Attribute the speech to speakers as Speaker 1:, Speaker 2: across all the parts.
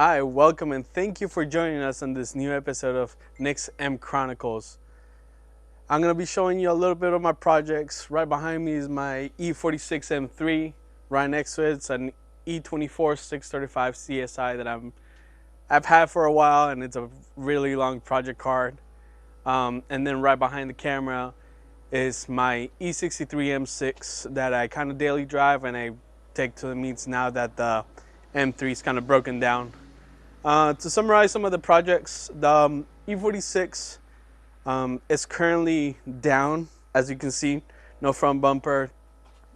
Speaker 1: Hi, welcome and thank you for joining us on this new episode of Nick's M Chronicles. I'm going to be showing you a little bit of my projects. Right behind me is my E46 M3. Right next to it's an E24 635 CSI that I've had for a while, and it's a really long project card. And then right behind the camera is my E63 M6 that I kind of daily drive and I take to the meets now that the M3 is kind of broken down. To summarize some of the projects, the E46 is currently down, as you can see. No front bumper,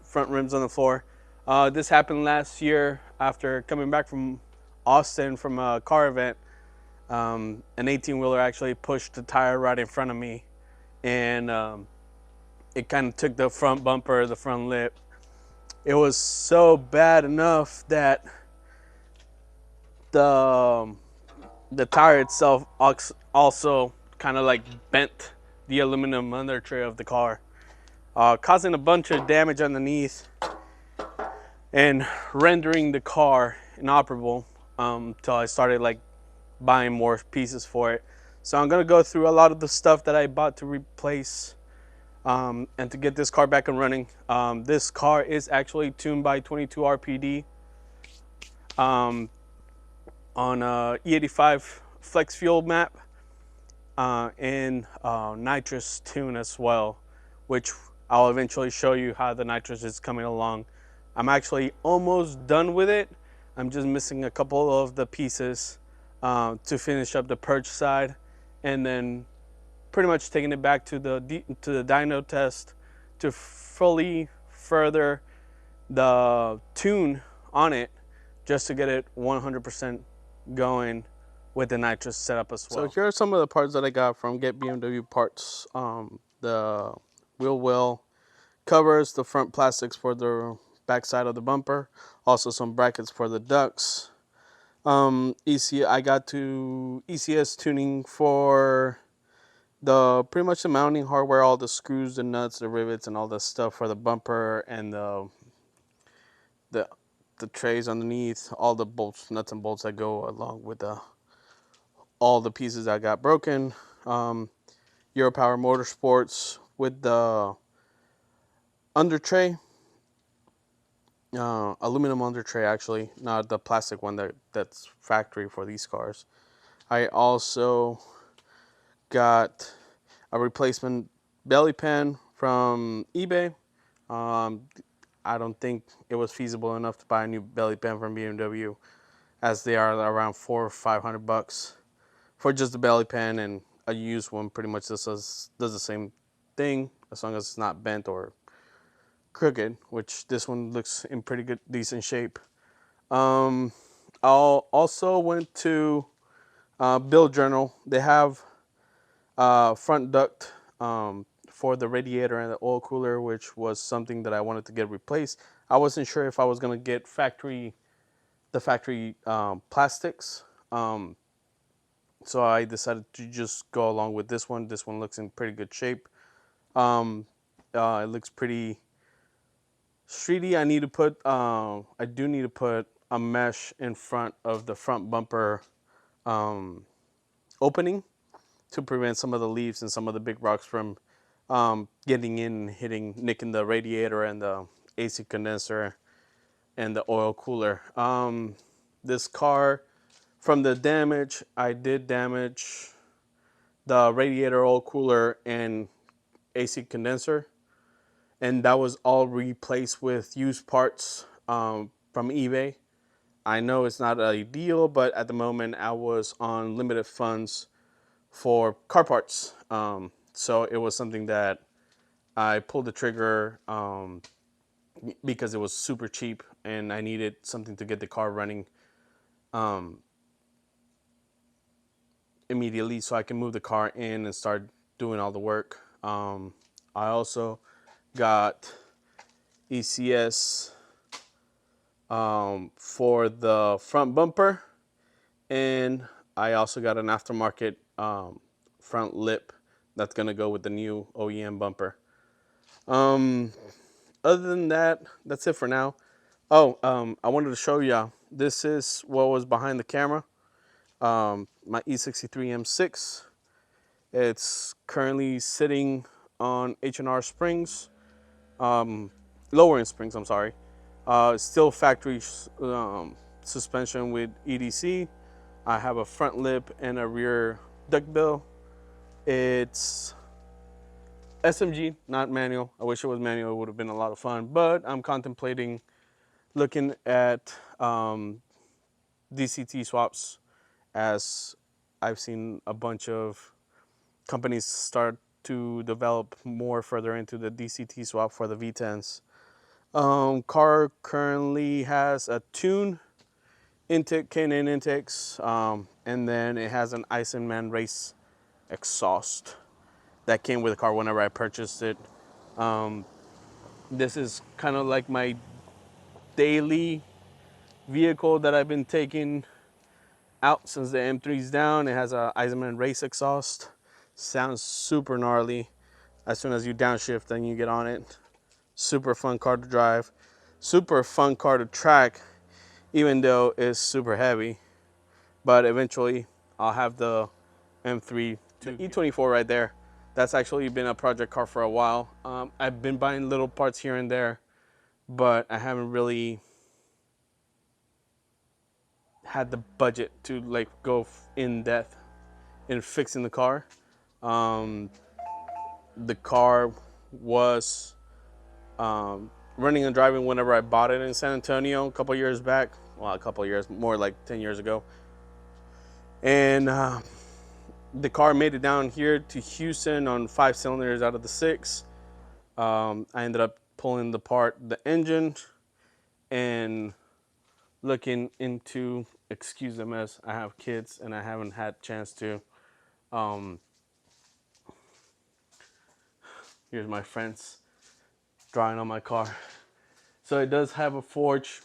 Speaker 1: front rims on the floor. This happened last year after coming back from Austin from a car event. An 18-wheeler actually pushed the tire right in front of me, and it kind of took the front bumper, the front lip. It was so bad enough that the the tire itself also kind of like bent the aluminum under tray of the car, causing a bunch of damage underneath and rendering the car inoperable until I started like buying more pieces for it. So I'm gonna go through a lot of the stuff that I bought to replace and to get this car back and running. This car is actually tuned by 22 RPD on a E85 flex fuel map. And nitrous tune as well, which I'll eventually show you how the nitrous is coming along. I'm actually almost done with it. I'm just missing a couple of the pieces to finish up the purge side, and then pretty much taking it back to the dyno test to fully further the tune on it, just to get it 100% going with the nitrous setup as well. So here are some of the parts that I got from Get BMW Parts. The wheel well covers, the front plastics for the back side of the bumper, also some brackets for the ducts. I got to ECS tuning for the pretty much the mounting hardware, all the screws, the nuts, the rivets, and all the stuff for the bumper and the trays underneath, all the bolts, nuts and bolts that go along with all the pieces that got broken. Europower Motorsports with the under tray, aluminum under tray actually, not the plastic one that's factory for these cars. I also got a replacement belly pan from eBay. I don't think it was feasible enough to buy a new belly pan from BMW, as they are around $400 or $500 for just the belly pan, and a used one pretty much does the same thing as long as it's not bent or crooked, which this one looks in pretty good, decent shape. I also went to Build Journal. They have front duct for the radiator and the oil cooler, which was something that I wanted to get replaced. I wasn't sure if I was gonna get the factory plastics. So I decided to just go along with this one. This one looks in pretty good shape. It looks pretty streety. I do need to put a mesh in front of the front bumper opening to prevent some of the leaves and some of the big rocks from getting in and nicking the radiator and the AC condenser and the oil cooler. This car, from the damage, I did damage the radiator, oil cooler, and AC condenser, and that was all replaced with used parts from eBay. I know it's not ideal, but at the moment I was on limited funds for car parts, so it was something that I pulled the trigger because it was super cheap and I needed something to get the car running immediately so I can move the car in and start doing all the work. I also got ECS for the front bumper, and I also got an aftermarket front lip that's gonna go with the new OEM bumper. Other than that, that's it for now. I wanted to show y'all, this is what was behind the camera. my E63 M6. It's currently sitting on H&R Springs, lowering springs, I'm sorry. Still factory suspension with EDC. I have a front lip and a rear duckbill. It's SMG, not manual. I wish it was manual, it would have been a lot of fun, but I'm contemplating looking at DCT swaps, as I've seen a bunch of companies start to develop more further into the DCT swap for the V10s. Car currently has a tune intake, K&N intakes, and then it has an Eisenman race exhaust that came with the car whenever I purchased it. This is kind of like my daily vehicle that I've been taking out since the M3's down. It has a Eisenman race exhaust. Sounds super gnarly. As soon as you downshift and you get on it, super fun car to drive, super fun car to track, even though it's super heavy. But eventually I'll have the M3, the E24 right there. That's actually been a project car for a while. I've been buying little parts here and there, but I haven't really had the budget to like go in depth in fixing the car. The car was running and driving whenever I bought it in San Antonio a couple years back. Well, a couple years, more like 10 years ago. And the car made it down here to Houston on 5 cylinders out of the 6. I ended up pulling apart the engine and looking into, excuse the mess, I have kids and I haven't had a chance to. Here's my friends drawing on my car. So it does have a Forge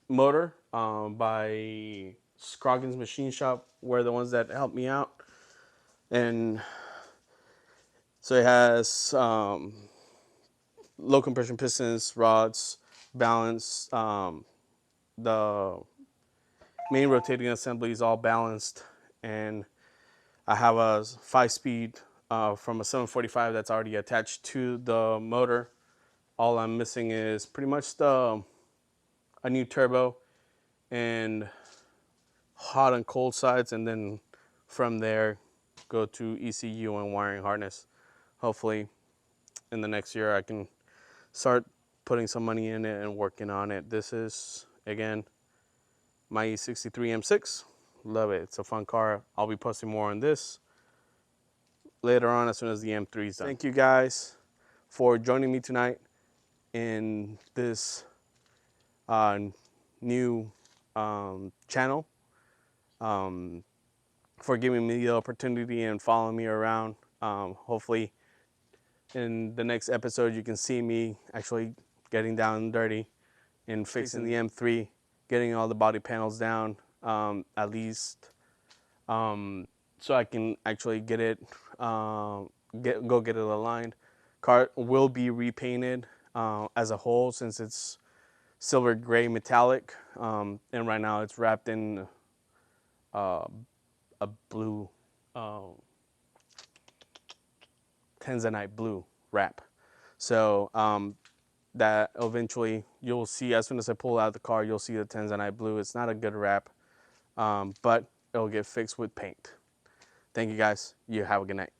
Speaker 1: motor by Scroggins Machine Shop. Were the ones that helped me out. And so it has low compression pistons, rods, balance. The main rotating assembly is all balanced, and I have a 5-speed from a 745 that's already attached to the motor. All I'm missing is pretty much a new turbo and hot and cold sides, and then from there go to ECU and wiring harness. Hopefully in the next year I can start putting some money in it and working on it. This is, again, my E63 M6. Love it. It's a fun car. I'll be posting more on this later on as soon as the M3 is done. Thank you guys for joining me tonight in this new channel, for giving me the opportunity and following me around. Hopefully in the next episode you can see me actually getting down and dirty and fixing the M3, getting all the body panels down, at least so I can actually get it, go get it aligned. Car will be repainted as a whole, since it's silver gray metallic, and right now it's wrapped in a blue Tanzanite blue wrap. So that eventually you'll see, as soon as I pull out the car, you'll see the Tanzanite blue. It's not a good wrap, but it'll get fixed with paint. Thank you guys. You have a good night.